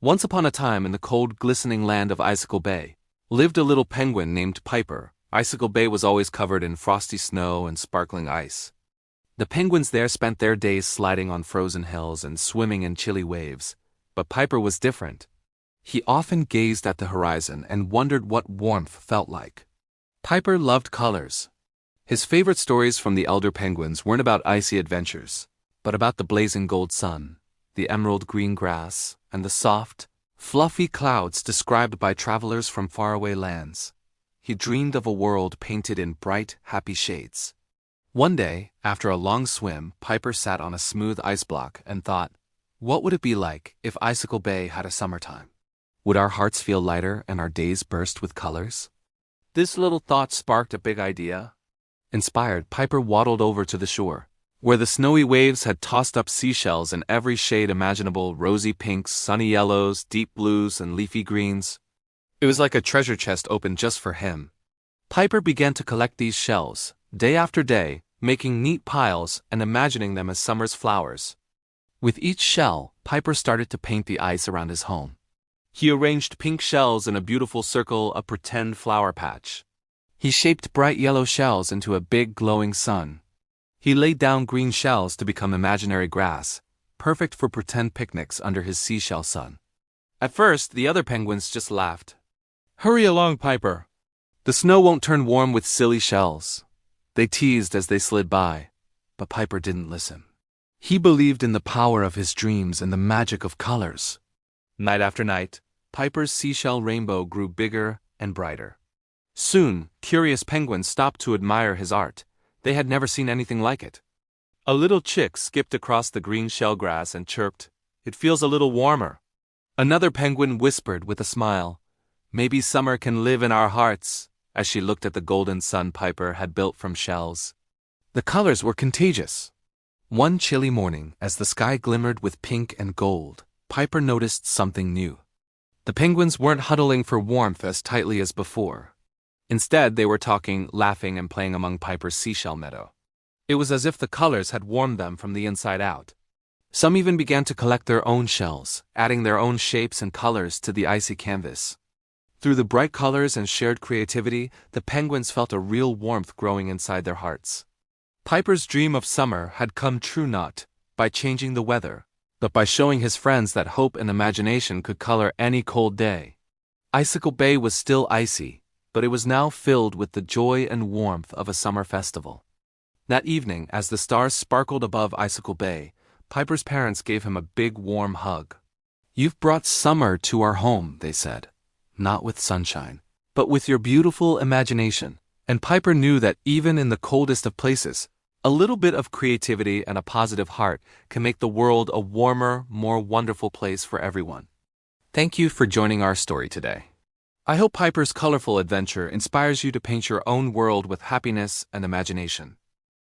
Once upon a time in the cold, glistening land of Icicle Bay, lived a little penguin named Piper. Icicle Bay was always covered in frosty snow and sparkling ice. The penguins there spent their days sliding on frozen hills and swimming in chilly waves. But Piper was different. He often gazed at the horizon and wondered what warmth felt like. Piper loved colors. His favorite stories from the elder penguins weren't about icy adventures, but about the blazing gold sun, the emerald green grass, and the soft, fluffy clouds described by travelers from faraway lands. He dreamed of a world painted in bright, happy shades. One day, after a long swim, Piper sat on a smooth ice block and thought, what would it be like if Icicle Bay had a summertime? Would our hearts feel lighter and our days burst with colors? This little thought sparked a big idea. Inspired, Piper waddled over to the shore, where the snowy waves had tossed up seashells in every shade imaginable: rosy pinks, sunny yellows, deep blues, and leafy greens. It was like a treasure chest opened just for him. Piper began to collect these shells, day after day, making neat piles and imagining them as summer's flowers. With each shell, Piper started to paint the ice around his home. He arranged pink shells in a beautiful circle, a pretend flower patch. He shaped bright yellow shells into a big glowing sun. He laid down green shells to become imaginary grass, perfect for pretend picnics under his seashell sun. At first, the other penguins just laughed. "Hurry along, Piper. The snow won't turn warm with silly shells." They teased as they slid by, but Piper didn't listen. He believed in the power of his dreams and the magic of colors. Night after night, Piper's seashell rainbow grew bigger and brighter. Soon, curious penguins stopped to admire his art. They had never seen anything like it. A little chick skipped across the green shell grass and chirped, "It feels a little warmer." Another penguin whispered with a smile, "Maybe summer can live in our hearts," as she looked at the golden sun Piper had built from shells. The colors were contagious. One chilly morning, as the sky glimmered with pink and gold, Piper noticed something new. The penguins weren't huddling for warmth as tightly as before. Instead, they were talking, laughing, and playing among Piper's seashell meadow. It was as if the colors had warmed them from the inside out. Some even began to collect their own shells, adding their own shapes and colors to the icy canvas. Through the bright colors and shared creativity, the penguins felt a real warmth growing inside their hearts. Piper's dream of summer had come true not by changing the weather, but by showing his friends that hope and imagination could color any cold day. Icicle Bay was still icy, but it was now filled with the joy and warmth of a summer festival. That evening, as the stars sparkled above Icicle Bay, Piper's parents gave him a big warm hug. "You've brought summer to our home," they said. "Not with sunshine, but with your beautiful imagination." And Piper knew that even in the coldest of places, a little bit of creativity and a positive heart can make the world a warmer, more wonderful place for everyone. Thank you for joining our story today. I hope Piper's colorful adventure inspires you to paint your own world with happiness and imagination.